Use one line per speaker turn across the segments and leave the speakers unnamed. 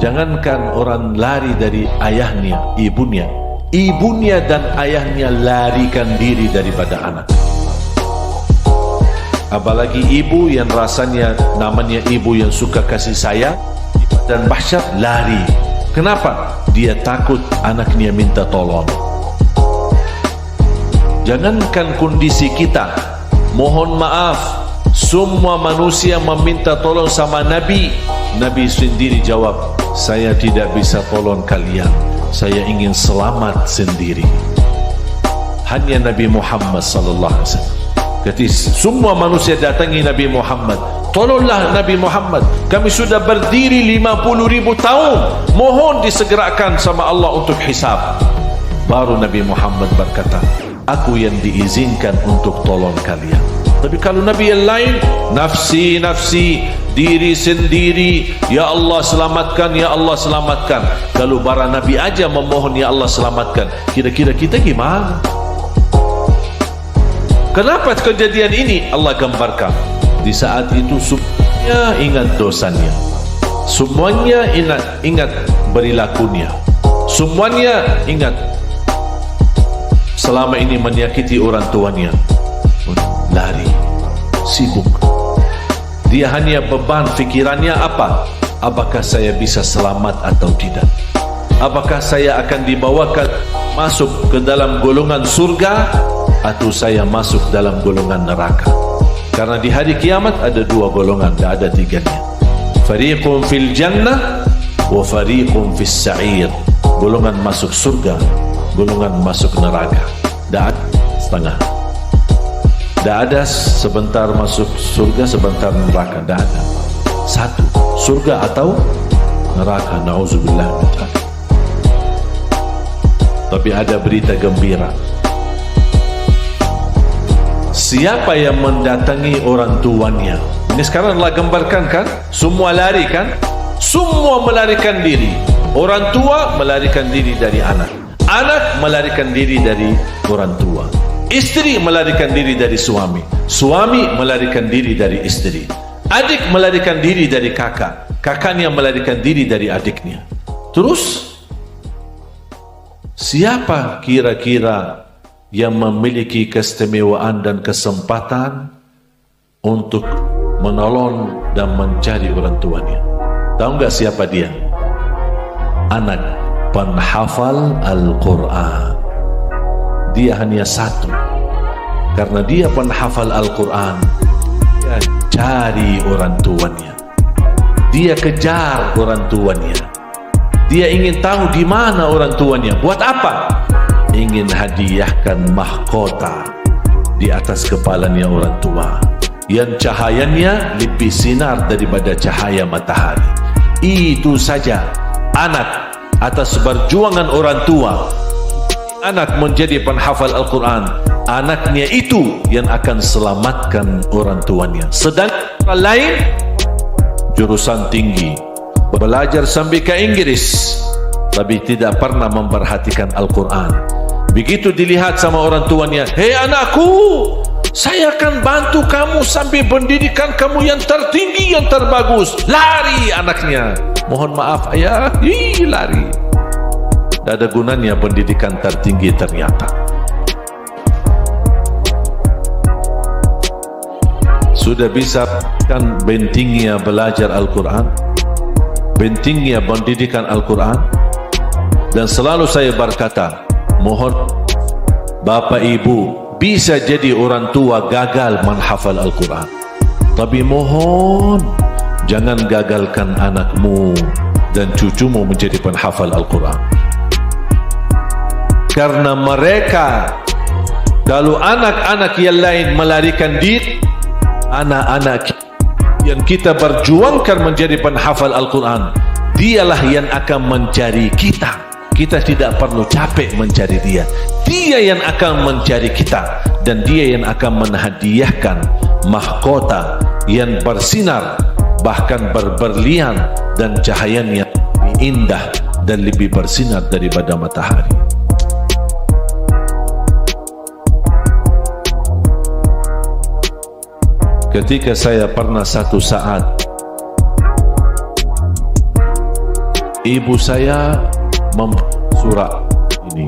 Jangankan orang lari dari ayahnya, ibunya, ibunya dan ayahnya larikan diri daripada anak. Apalagi ibu yang rasanya namanya ibu yang suka kasih sayang dan bahsyat, lari. Kenapa? Dia takut anaknya minta tolong. Jangankan kondisi kita, mohon maaf, semua manusia meminta tolong sama Nabi. Nabi sendiri jawab, saya tidak bisa tolong kalian, saya ingin selamat sendiri. Hanya Nabi Muhammad sallallahu alaihi wasallam. Jadi semua manusia datangi Nabi Muhammad, tolonglah Nabi Muhammad, kami sudah berdiri 50.000 tahun, mohon disegerakan sama Allah untuk hisab. Baru Nabi Muhammad berkata, aku yang diizinkan untuk tolong kalian. Tapi kalau Nabi yang lain, nafsi, nafsi, diri sendiri, ya Allah selamatkan, ya Allah selamatkan. Kalau para Nabi aja memohon ya Allah selamatkan, kira-kira kita gimana? Kenapa kejadian ini Allah gambarkan? Di saat itu semuanya ingat dosanya, semuanya ingat perilakunya, semuanya ingat selama ini menyakiti orang tuanya. Lari, sibuk. Dia hanya beban fikirannya apa? Apakah saya bisa selamat atau tidak? Apakah saya akan dibawakan masuk ke dalam golongan surga atau saya masuk dalam golongan neraka? Karena di hari kiamat ada dua golongan, tidak ada tiganya. Fariqun fil jannah wa fariqun fis sa'ir. Golongan masuk surga, golongan masuk neraka. Tidak ada setengah. Tidak ada sebentar masuk surga, sebentar neraka. Tidak ada. Satu, surga atau neraka. Na'udzubillah min dzalik. Tapi ada berita gembira. Siapa yang mendatangi orang tuanya? Ini sekarang Allah gambarkan kan? Semua lari kan? Semua melarikan diri. Orang tua melarikan diri dari anak. Anak melarikan diri dari orang tua. Istri melarikan diri dari suami. Suami melarikan diri dari istri. Adik melarikan diri dari kakak. Kakaknya melarikan diri dari adiknya. Terus siapa kira-kira yang memiliki keistimewaan dan kesempatan untuk menolong dan mencari orang tuanya? Tahu nggak siapa dia? Anak penghafal Al-Quran. Dia hanya satu. Karena dia penghafal Al-Quran, dia cari orang tuanya, dia kejar orang tuanya, dia ingin tahu di mana orang tuanya. Buat apa? Ingin hadiahkan mahkota di atas kepalanya orang tua yang cahayanya lebih sinar daripada cahaya matahari. Itu saja anak atas perjuangan orang tua. Anak menjadi penghafal Al-Quran, anaknya itu yang akan selamatkan orang tuanya. Sedang orang lain jurusan tinggi, belajar sampai ke Inggris, tapi tidak pernah memperhatikan Al-Quran. Begitu dilihat sama orang tuanya, hei anakku, saya akan bantu kamu sampai pendidikan kamu yang tertinggi, yang terbagus. Lari anaknya. Mohon maaf ayah, lari. Tidak ada gunanya pendidikan tertinggi ternyata. Sudah bisa kan pentingnya belajar Al-Quran, pentingnya pendidikan Al-Quran. Dan selalu saya berkata, mohon Bapak Ibu, bisa jadi orang tua gagal menghafal Al-Quran, tapi mohon jangan gagalkan anakmu dan cucumu menjadi penghafal Al-Quran. Karena mereka, kalau anak-anak yang lain melarikan diri, anak-anak yang kita berjuangkan menjadi penghafal Al-Quran, dialah yang akan mencari kita. Kita tidak perlu capek mencari dia. Dia yang akan mencari kita, dan dia yang akan menhadiahkan mahkota yang bersinar, bahkan berberlian, dan cahayanya lebih indah dan lebih bersinar daripada matahari. Ketika saya pernah satu saat ibu saya surat ini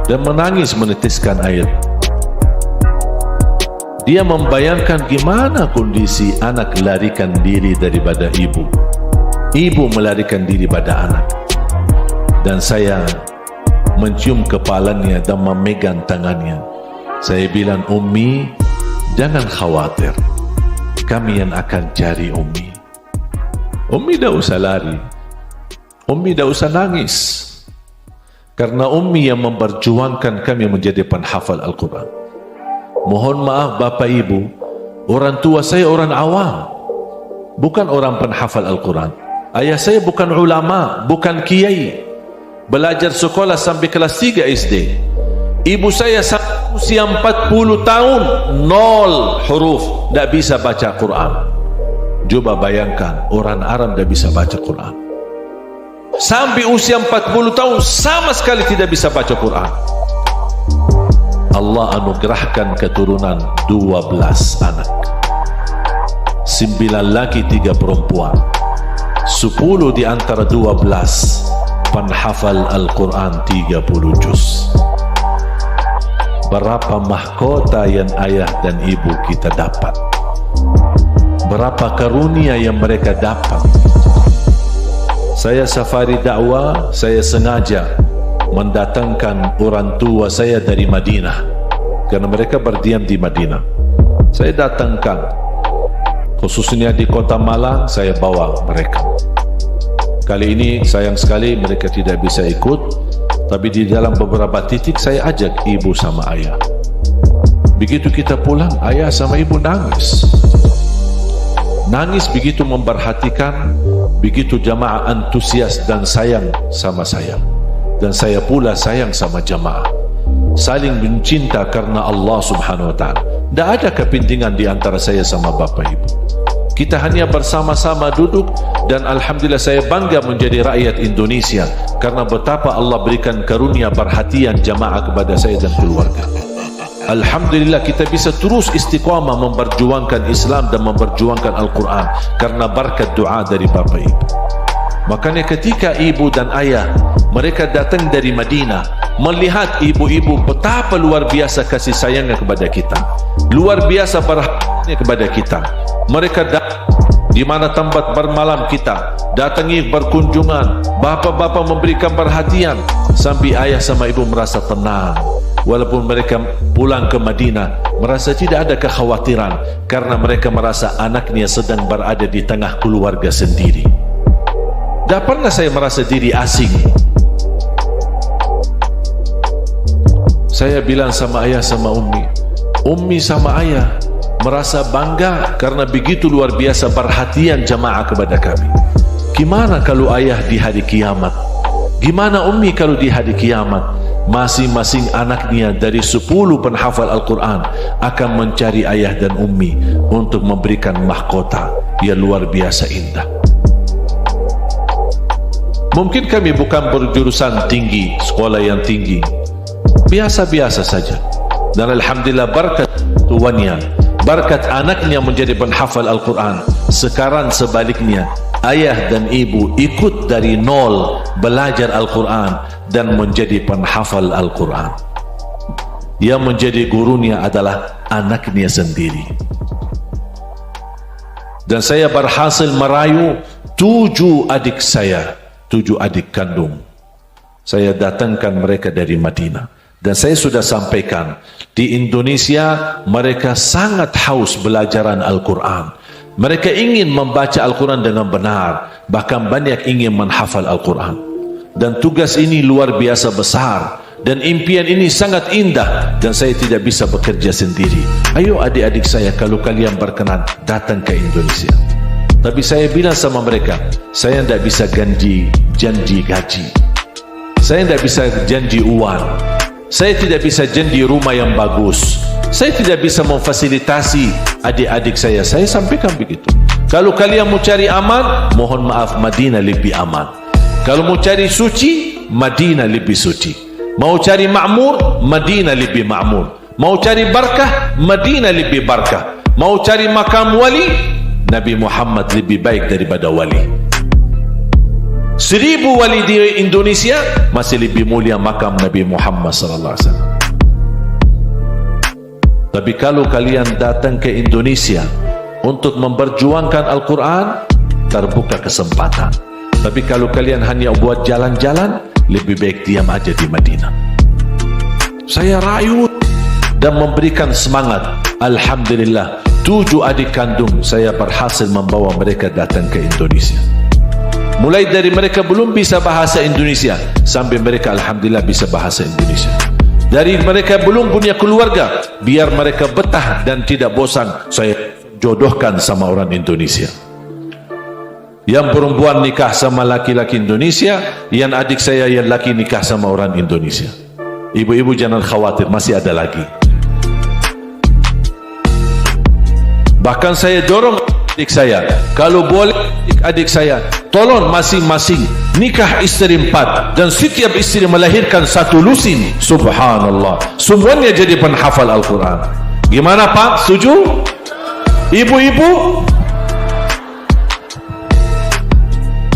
dan menangis menetiskan air. Dia membayangkan gimana kondisi anak larikan diri daripada ibu, ibu melarikan diri pada anak, dan saya mencium kepalanya dan memegang tangannya. Saya bilang, Ummi, jangan khawatir, kami yang akan cari Ummi. Ummi dah usah lari, Ummi dah usah nangis, karena Ummi yang memperjuangkan kami menjadi penghafal Al-Quran. Mohon maaf Bapak Ibu, orang tua saya orang awam, bukan orang penghafal Al-Quran. Ayah saya bukan ulama, bukan kiai, belajar sekolah sampai kelas 3 SD. Ibu saya sampai usia 40 tahun 0 huruf, tak bisa baca Quran. Coba bayangkan, orang Arab tak bisa baca Quran. Sampai usia 40 tahun sama sekali tidak bisa baca Quran. Allah anugerahkan keturunan 12 anak, 9 laki 3 perempuan. 10 di antara 12 penghafal Al-Quran 30 juz. Berapa mahkota yang ayah dan ibu kita dapat, berapa karunia yang mereka dapat. Saya safari dakwah, saya sengaja mendatangkan orang tua saya dari Madinah, karena mereka berdiam di Madinah. Saya datangkan, khususnya di kota Malang, saya bawa mereka. Kali ini sayang sekali mereka tidak bisa ikut, tapi di dalam beberapa titik saya ajak ibu sama ayah. Begitu kita pulang, ayah sama ibu nangis. Nangis begitu memperhatikan, begitu jamaah antusias dan sayang sama saya. Dan saya pula sayang sama jamaah, saling mencinta karena Allah subhanahu wa ta'ala. Tidak ada kepentingan di antara saya sama Bapak Ibu. Kita hanya bersama-sama duduk, dan Alhamdulillah saya bangga menjadi rakyat Indonesia karena betapa Allah berikan karunia perhatian jamaah kepada saya dan keluarga. Alhamdulillah kita bisa terus istiqamah memperjuangkan Islam dan memperjuangkan Al-Quran karena berkat doa dari Bapak Ibu. Makanya ketika ibu dan ayah mereka datang dari Madinah, melihat ibu-ibu betapa luar biasa kasih sayangnya kepada kita, luar biasa perhatiannya kepada kita. Mereka datang di mana tempat bermalam kita, datangi berkunjungan, bapak-bapak memberikan perhatian, sampai ayah sama ibu merasa tenang. Walaupun mereka pulang ke Madinah, merasa tidak ada kekhawatiran, karena mereka merasa anaknya sedang berada di tengah keluarga sendiri. Tak pernah saya merasa diri asing. Saya bilang sama ayah sama Ummi, Ummi sama ayah merasa bangga karena begitu luar biasa perhatian jamaah kepada kami. Gimana kalau ayah di hari kiamat? Gimana Ummi kalau di hari kiamat? Masing-masing anaknya dari 10 penghafal Al-Quran akan mencari ayah dan Ummi untuk memberikan mahkota yang luar biasa indah. Mungkin kami bukan berjurusan tinggi, sekolah yang tinggi, biasa-biasa saja. Dan Alhamdulillah berkat tuannya, berkat anaknya menjadi penghafal Al-Quran. Sekarang sebaliknya, ayah dan ibu ikut dari nol belajar Al-Quran dan menjadi penghafal Al-Quran. Yang menjadi gurunya adalah anaknya sendiri. Dan saya berhasil merayu 7 adik saya, 7 adik kandung. Saya datangkan mereka dari Madinah, dan saya sudah sampaikan di Indonesia mereka sangat haus belajaran Al-Quran. Mereka ingin membaca Al-Quran dengan benar, bahkan banyak ingin menghafal Al-Quran. Dan tugas ini luar biasa besar, dan impian ini sangat indah, dan saya tidak bisa bekerja sendiri. Ayo adik-adik saya, kalau kalian berkenan datang ke Indonesia. Tapi saya bilang sama mereka, saya tidak bisa janji gaji, saya tidak bisa janji uang, saya tidak bisa janji rumah yang bagus, saya tidak bisa memfasilitasi adik-adik saya. Saya sampaikan begitu. Kalau kalian mau cari aman, mohon maaf, Madinah lebih aman. Kalau mau cari suci, Madinah lebih suci. Mau cari makmur, Madinah lebih makmur. Mau cari barakah, Madinah lebih barakah. Mau cari makam wali, Nabi Muhammad lebih baik daripada wali. 1000 wali di Indonesia masih lebih mulia makam Nabi Muhammad sallallahu alaihi wasallam. Tapi kalau kalian datang ke Indonesia untuk memperjuangkan Al-Quran, terbuka kesempatan. Tapi kalau kalian hanya buat jalan-jalan, lebih baik diam aja di Madinah. Saya rayu dan memberikan semangat. Alhamdulillah, 7 adik kandung saya berhasil membawa mereka datang ke Indonesia. Mulai dari mereka belum bisa bahasa Indonesia sampai mereka alhamdulillah bisa bahasa Indonesia. Dari mereka belum punya keluarga, biar mereka betah dan tidak bosan, saya jodohkan sama orang Indonesia. Yang perempuan nikah sama laki-laki Indonesia, yang adik saya yang laki nikah sama orang Indonesia. Ibu-ibu jangan khawatir, masih ada lagi. Bahkan saya dorong adik saya, kalau boleh adik saya, tolong masing-masing nikah istri 4 dan setiap istri melahirkan 1 lusin. Subhanallah, semuanya jadi penghafal Al-Quran. Gimana Pak? Setuju? Ibu-ibu?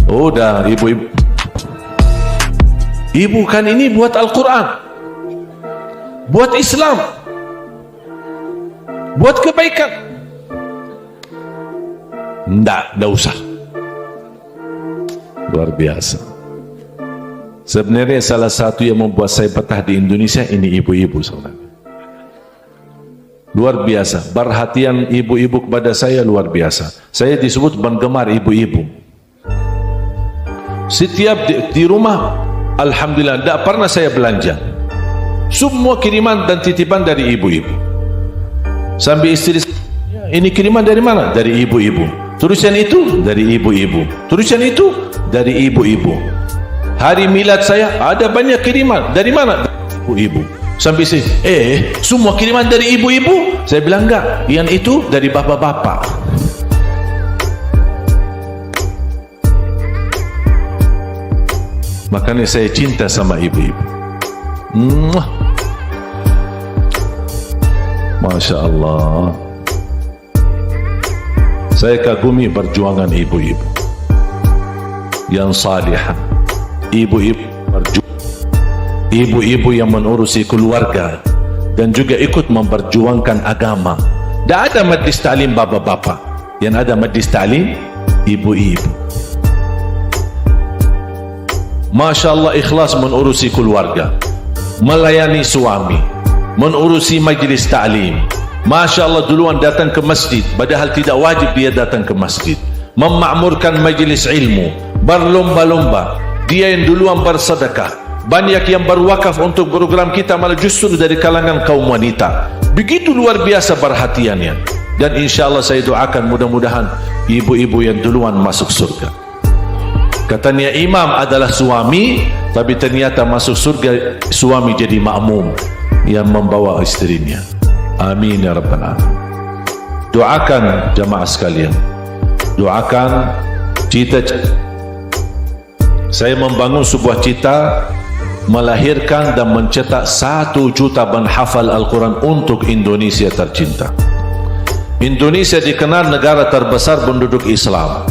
Udah ibu-ibu. Ibu kan ini buat Al-Quran, buat Islam, buat kebaikan. Nggak usah. Luar biasa. Sebenarnya salah satu yang membuat saya betah di Indonesia ini ibu-ibu, saudara. Luar biasa. Perhatian ibu-ibu kepada saya luar biasa. Saya disebut penggemar ibu-ibu. Setiap di rumah, alhamdulillah, tidak pernah saya belanja. Semua kiriman dan titipan dari ibu-ibu. Sampai istri, ini kiriman dari mana? Dari ibu-ibu. Tulisan itu dari ibu-ibu. Tulisan itu dari ibu-ibu. Hari milad saya ada banyak kiriman. Dari mana? Dari ibu-ibu. Sampai saya, semua kiriman dari ibu-ibu? Saya bilang enggak, yang itu dari bapak-bapak. Makanya saya cinta sama ibu-ibu. Masya Allah. Saya kagumi perjuangan ibu-ibu yang salihah. Ibu-ibu berjuang, ibu-ibu yang menurusi keluarga dan juga ikut memperjuangkan agama. Tidak ada majlis ta'lim bapak-bapak, yang ada majlis ta'lim ibu-ibu. Masya Allah, ikhlas menurusi keluarga, melayani suami, menurusi majlis ta'lim. Masya Allah, duluan datang ke masjid, padahal tidak wajib dia datang ke masjid. Memakmurkan majlis ilmu, berlomba-lomba. Dia yang duluan bersedekah. Banyak yang berwakaf untuk program kita, malah justru dari kalangan kaum wanita. Begitu luar biasa perhatiannya. Dan insya Allah saya doakan mudah-mudahan ibu-ibu yang duluan masuk surga. Katanya imam adalah suami, tapi ternyata masuk surga suami jadi makmum yang membawa istrinya. Amin ya rabbal alamin. Doakan jamaah sekalian, doakan cita-cita. Saya membangun sebuah cita, melahirkan dan mencetak 1 juta penghafal Al-Quran untuk Indonesia tercinta. Indonesia dikenal negara terbesar penduduk Islam.